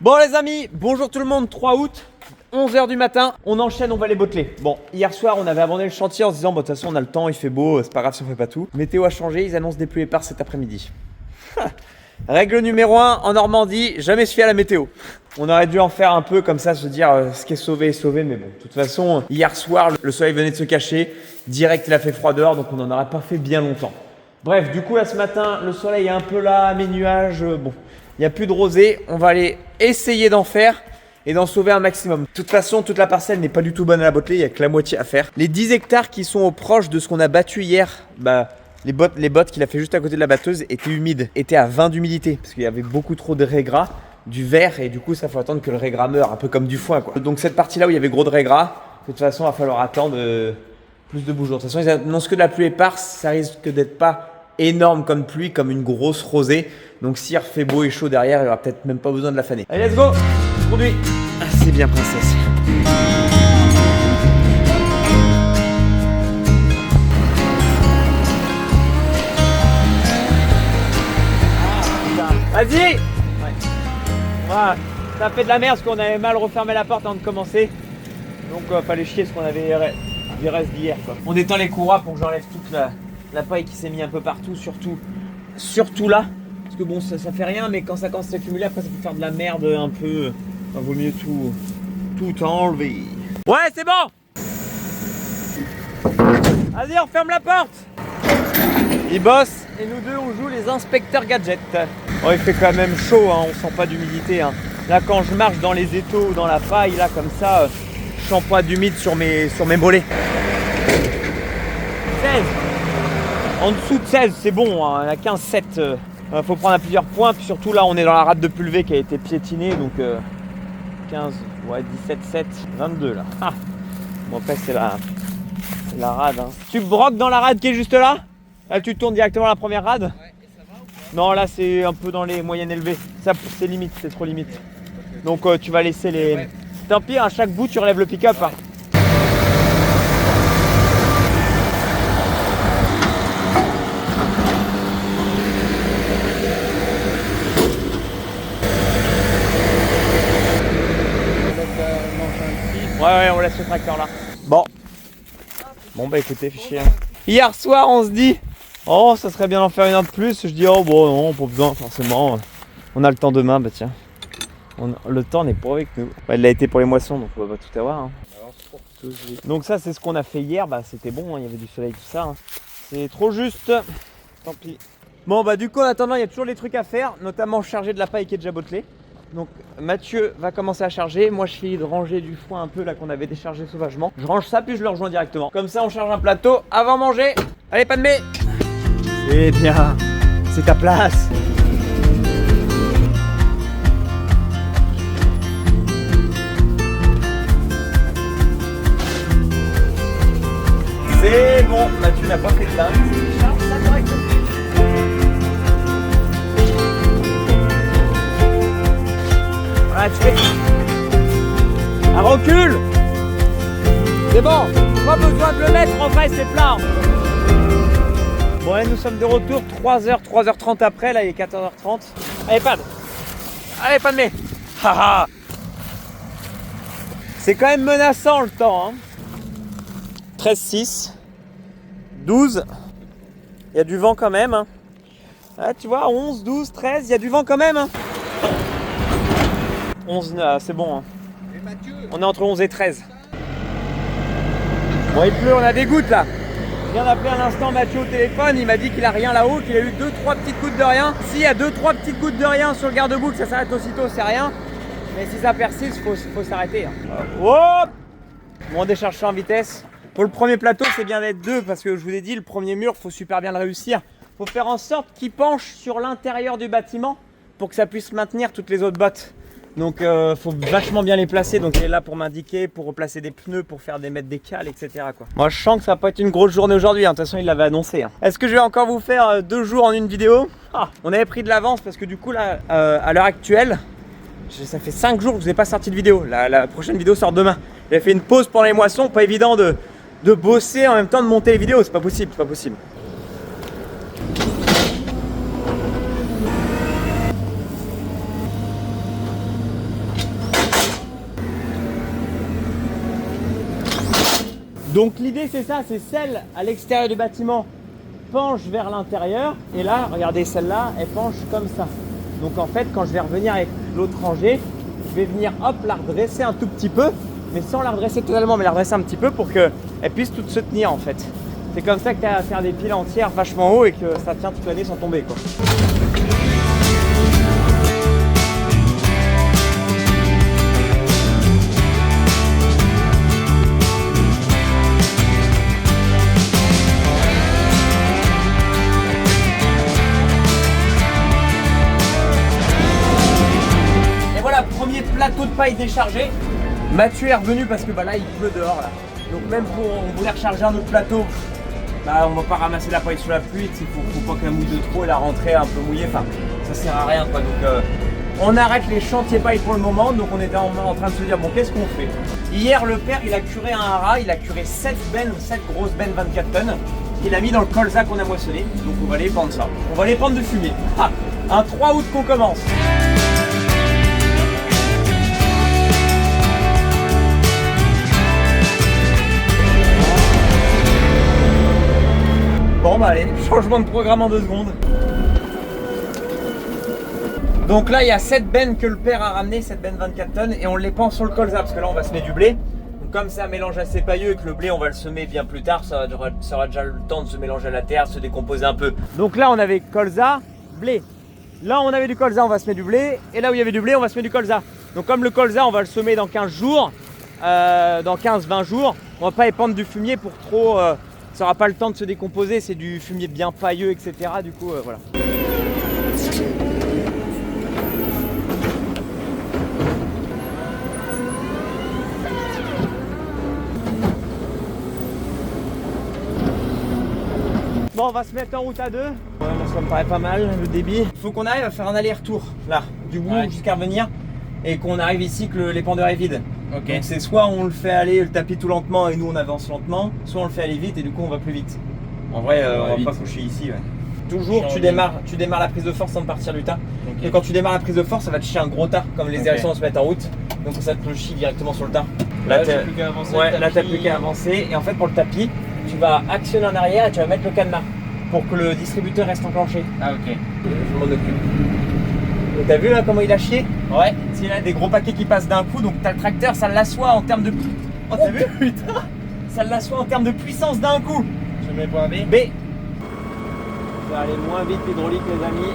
Bon les amis, bonjour tout le monde, 3 août, 11h du matin, on enchaîne, on va les botteler. Bon, hier soir on avait abandonné le chantier en se disant, bon de toute façon on a le temps, il fait beau, c'est pas grave si on fait pas tout. Météo a changé, ils annoncent des pluies éparses cet après-midi. Règle numéro 1, en Normandie, jamais se fier à la météo. On aurait dû en faire un peu comme ça, se dire ce qui est sauvé est sauvé, mais bon, de toute façon, hier soir, le soleil venait de se cacher, direct il a fait froid dehors, donc on n'en aurait pas fait bien longtemps. Bref, du coup là ce matin, le soleil est un peu là, mes nuages, bon, il n'y a plus de rosée, on va aller essayer d'en faire et d'en sauver un maximum. De toute façon, toute la parcelle n'est pas du tout bonne à la botteler, il n'y a que la moitié à faire. Les 10 hectares qui sont au proche de ce qu'on a battu hier, les bottes qu'il a fait juste à côté de la batteuse étaient humides, étaient à 20 d'humidité, parce qu'il y avait beaucoup trop de raies gras, du verre, et du coup ça faut attendre que le raie gras meure, un peu comme du foin quoi. Donc cette partie là où il y avait gros de raie gras, de toute façon il va falloir attendre plus de beaux jours. De toute façon ils annoncent que de la pluie éparse, ça risque d'être pas énorme comme pluie, comme une grosse rosée. Donc s'il refait beau et chaud derrière, il n'y aura peut-être même pas besoin de la faner. Allez let's go, conduis. Ah, c'est bien princesse. Vas-y. Voilà, ça fait de la merde parce qu'on avait mal refermé la porte avant de commencer. Donc fallait chier ce qu'on avait du reste d'hier quoi. On étend les courroies pour que j'enlève toute la paille qui s'est mise un peu partout, surtout là. Parce que bon ça fait rien, mais quand ça commence à s'accumuler, après ça peut faire de la merde un peu. Enfin, vaut mieux tout enlever. Ouais c'est bon. Vas-y on ferme la porte. Il bosse et nous deux on joue les inspecteurs gadgets. Oh, il fait quand même chaud, hein, on sent pas d'humidité. Hein. Là quand je marche dans les étaux ou dans la paille, là comme ça, je sens pas d'humide sur mes mollets. 16. En dessous de 16 c'est bon, hein, à 15-7. Faut prendre à plusieurs points, puis surtout là on est dans la rade de Pulvé qui a été piétinée, donc 15, ouais 17-7, 22 là. Ah. Bon après c'est la rade. Hein. Tu broques dans la rade qui est juste là. Là tu tournes directement à la première rade. Ouais, et ça va ou pas? Non là c'est un peu dans les moyennes élevées. Ça c'est limite, c'est trop limite. Donc tu vas laisser les... Ouais. Tant pis, à chaque bout tu relèves le pick-up. Ouais. Hein. Ouais, on laisse le tracteur là. Bon bah écoutez, fichier. Hein. Hier soir on se dit, oh ça serait bien d'en faire une heure de plus. Je dis, oh bon non, pas besoin forcément. On a le temps demain, bah tiens. Le temps n'est pas avec nous. Bah, il a été pour les moissons, donc on va tout avoir. Hein. Donc ça c'est ce qu'on a fait hier, bah c'était bon, hein, il y avait du soleil, tout ça. Hein. C'est trop juste, tant pis. Bon bah du coup en attendant il y a toujours les trucs à faire, notamment charger de la paille qui est déjà bottelée. Donc Mathieu va commencer à charger, moi je finis de ranger du foin un peu là qu'on avait déchargé sauvagement. Je range ça puis je le rejoins directement. Comme ça on charge un plateau avant manger. Allez pas de mais. C'est bien, c'est ta place. C'est bon, Mathieu n'a pas fait de dingue. Charge ça correctement. Voilà, tu fais un recul. C'est bon, pas besoin de le mettre, en vrai c'est plein. Bon là nous sommes de retour, 3h30 après, là il est 14h30. Allez pas de mais. C'est quand même menaçant le temps hein. 13-6, 12, il y a du vent quand même. Hein. Ah, tu vois, 11, 12, 13, il y a du vent quand même. Hein. 11, c'est bon. Hein. On est entre 11 et 13. Bon, il pleut, on a des gouttes là. Je viens d'appeler un instant Mathieu au téléphone, il m'a dit qu'il a rien là-haut, qu'il a eu 2-3 petites gouttes de rien. S'il y a 2-3 petites gouttes de rien sur le garde-boue, que ça s'arrête aussitôt, c'est rien. Mais si ça persiste, faut s'arrêter. Hein. Hop! Bon, on décharge ça en vitesse. Pour le premier plateau, c'est bien d'être deux parce que je vous ai dit, le premier mur, faut super bien le réussir. Faut faire en sorte qu'il penche sur l'intérieur du bâtiment pour que ça puisse maintenir toutes les autres bottes. Donc faut vachement bien les placer. Donc il est là pour m'indiquer, pour replacer des pneus, pour faire mettre des cales, etc. quoi. Moi je sens que ça va pas être une grosse journée aujourd'hui. Hein. De toute façon il l'avait annoncé. Hein. Est-ce que je vais encore vous faire 2 jours en une vidéo? On avait pris de l'avance parce que du coup là, à l'heure actuelle, ça fait 5 jours que je n'ai pas sorti de vidéo. La prochaine vidéo sort demain. J'avais fait une pause pendant les moissons, pas évident de bosser en même temps de monter les vidéos. C'est pas possible, c'est pas possible. Donc l'idée c'est ça, c'est celle à l'extérieur du bâtiment penche vers l'intérieur. Et là, regardez, celle-là, elle penche comme ça. Donc en fait, quand je vais revenir avec l'autre rangée, je vais venir hop la redresser un tout petit peu, mais sans la redresser totalement, mais la redresser un petit peu pour qu'elle puisse toutes se tenir en fait. C'est comme ça que tu as à faire des piles entières vachement haut et que ça tient toute l'année sans tomber quoi. Plateau de paille déchargé. Mathieu est revenu parce que là il pleut dehors là. Donc même pour on voulait recharger un autre plateau, on va pas ramasser la paille sous la pluie, il faut pas qu'elle mouille de trop, la rentrée un peu mouillée, enfin ça sert à rien quoi. Donc on arrête les chantiers paille pour le moment, donc on était en train de se dire bon qu'est-ce qu'on fait. Hier le père il a curé un haras, il a curé 7 grosses bennes 24 tonnes, qu'il a mis dans le colza qu'on a moissonné, donc on va aller pendre ça. On va les pendre de fumée. Un 3 août qu'on commence. Bon bah allez, changement de programme en 2 secondes. Donc là il y a 7 bennes que le père a ramené, 7 bennes 24 tonnes et on les pend sur le colza parce que là on va semer du blé. Donc comme c'est un mélange assez pailleux et que le blé on va le semer bien plus tard, ça aura déjà le temps de se mélanger à la terre, se décomposer un peu. Donc là on avait colza, blé. Là on avait du colza, on va semer du blé. Et là où il y avait du blé, on va semer du colza. Donc comme le colza on va le semer dans 15 jours, dans 15-20 jours, on va pas épandre du fumier pour trop... ça n'aura pas le temps de se décomposer, c'est du fumier bien pailleux, etc. Du coup, voilà. Bon, on va se mettre en route à 2. Ouais, moi, ça me paraît pas mal le débit. Il faut qu'on arrive à faire un aller-retour, là, du bout jusqu'à revenir. Et qu'on arrive ici que l'épandeur est vide. Okay. Donc c'est soit on le fait aller le tapis tout lentement et nous on avance lentement, soit on le fait aller vite et du coup on va plus vite. En vrai on va pas coucher ici. Ouais. Toujours tu démarres la prise de force sans partir du tas. Okay. Et quand tu démarres la prise de force ça va te chier un gros tas comme les directions se mettent en route. Donc ça te le chie directement sur le tas. Là t'as plus qu'à avancer. Ouais, là t'as plus qu'à avancer. Et en fait pour le tapis, tu vas actionner en arrière et tu vas mettre le cadenas pour que le distributeur reste enclenché. Ah ok. Je m'en occupe. T'as vu là comment il a chié? Ouais. C'est là des gros paquets qui passent d'un coup, donc t'as le tracteur, ça l'assoit en termes de... Oh t'as vu? Putain. Ça l'assoit en termes de puissance d'un coup. Je mets point B. B. Ça va aller moins vite l'hydraulique les amis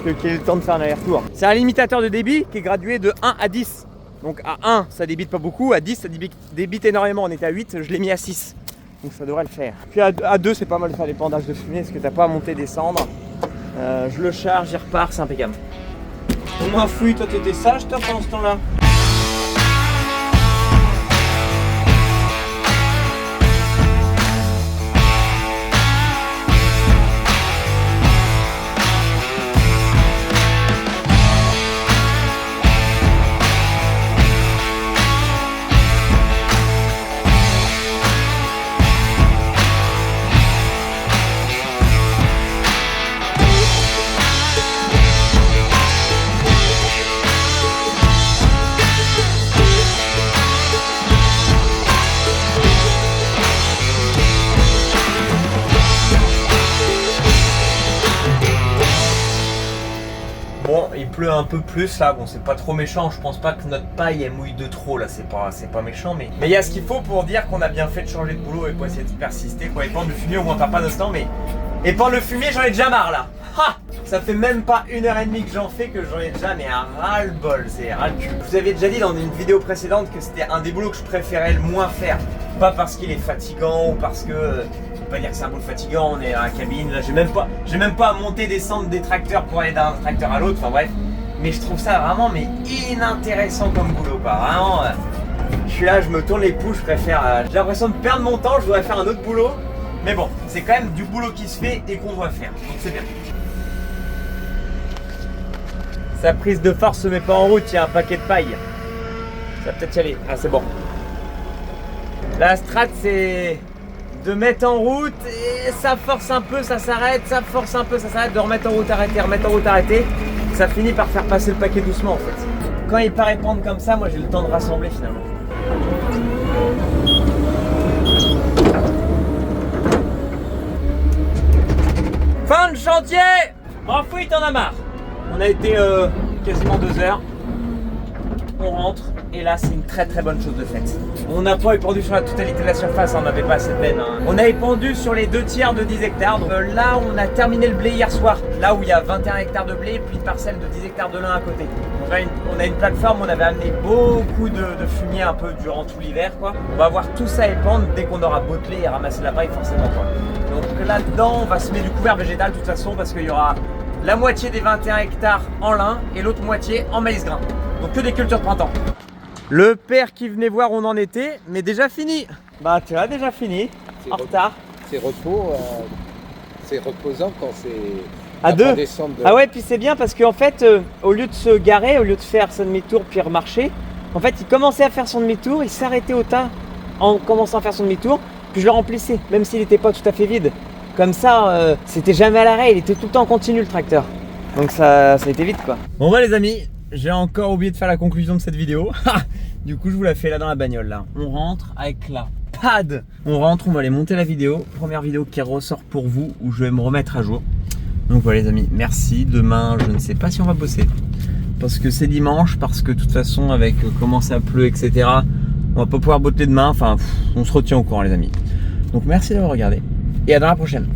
que qu'il ait le temps de faire un aller-retour. C'est un limitateur de débit qui est gradué de 1 à 10. Donc à 1 ça débite pas beaucoup, à 10 ça débite énormément. On était à 8, je l'ai mis à 6. Donc ça devrait le faire. Puis à 2 c'est pas mal de faire des pendages de fumée parce que t'as pas à monter descendre. Je le charge, il repart, c'est impeccable. Au moins fouille, toi t'étais sage toi pendant ce temps-là. Bon, il pleut un peu plus là, bon c'est pas trop méchant, je pense pas que notre paille elle mouille de trop là, c'est pas méchant, mais il y a ce qu'il faut pour dire qu'on a bien fait de changer de boulot et pour essayer de persister, quoi. Épandre le fumier, au moins on perd pas notre temps, mais épandre le fumier j'en ai déjà marre là. Ha, ça fait même pas 1h30 que j'en fais que j'en ai déjà mais un ras-le-bol, c'est ras-le-cul. Je vous avais déjà dit dans une vidéo précédente que c'était un des boulots que je préférais le moins faire. Pas parce qu'il est fatigant ou parce que... je peux pas dire que c'est un boulot fatigant, on est dans la cabine, là j'ai même pas à monter, descendre des tracteurs pour aller d'un tracteur à l'autre, enfin bref. Mais je trouve ça vraiment mais inintéressant comme boulot quoi, vraiment. Je suis là, je me tourne les pouces, je préfère... j'ai l'impression de perdre mon temps, je voudrais faire un autre boulot. Mais bon, c'est quand même du boulot qui se fait et qu'on doit faire, donc c'est bien. Sa prise de force se met pas en route, il y a un paquet de paille. Ça va peut-être y aller, ah c'est bon. La strat c'est de mettre en route et ça force un peu, ça s'arrête, ça force un peu, ça s'arrête, de remettre en route, arrêter, remettre en route, arrêter. Ça finit par faire passer le paquet doucement en fait. Quand il paraît prendre comme ça, moi j'ai le temps de rassembler finalement. Fin de chantier. Enfoui, t'en as marre. On a été quasiment 2 heures. On rentre et là c'est une très très bonne chose de faite. On n'a pas épandu sur la totalité de la surface, on n'avait pas assez de laine. On a épandu sur les 2/3 de 10 hectares. Donc, là on a terminé le blé hier soir, là où il y a 21 hectares de blé puis une parcelle de 10 hectares de lin à côté. On a une plateforme, on avait amené beaucoup de fumier un peu durant tout l'hiver quoi. On va voir tout ça épandre dès qu'on aura bottelé et ramassé la paille forcément quoi. Donc là-dedans on va semer du couvert végétal de toute façon parce qu'il y aura la moitié des 21 hectares en lin et l'autre moitié en maïs grain. Donc que des cultures de printemps. Le père qui venait voir où on en était, mais déjà fini. Bah tu as déjà fini, en retard. C'est repos, c'est reposant quand c'est à 2. Descendre de... Ah ouais, puis c'est bien parce qu'en fait, au lieu de se garer, au lieu de faire son demi-tour puis remarcher, en fait il commençait à faire son demi-tour, il s'arrêtait au tas en commençant à faire son demi-tour, puis je le remplissais, même s'il n'était pas tout à fait vide. Comme ça, c'était jamais à l'arrêt, il était tout le temps en continu le tracteur. Donc ça a été vite quoi. Bon bah les amis, j'ai encore oublié de faire la conclusion de cette vidéo. Du coup je vous la fais là dans la bagnole là. On rentre avec la pad. On rentre, on va aller monter la vidéo. Première vidéo qui ressort pour vous où je vais me remettre à jour. Donc voilà les amis, merci. Demain je ne sais pas si on va bosser. Parce que c'est dimanche, parce que de toute façon avec comment ça pleut etc. On va pas pouvoir botteler demain. Enfin on se retient au courant les amis. Donc merci d'avoir regardé et à dans la prochaine.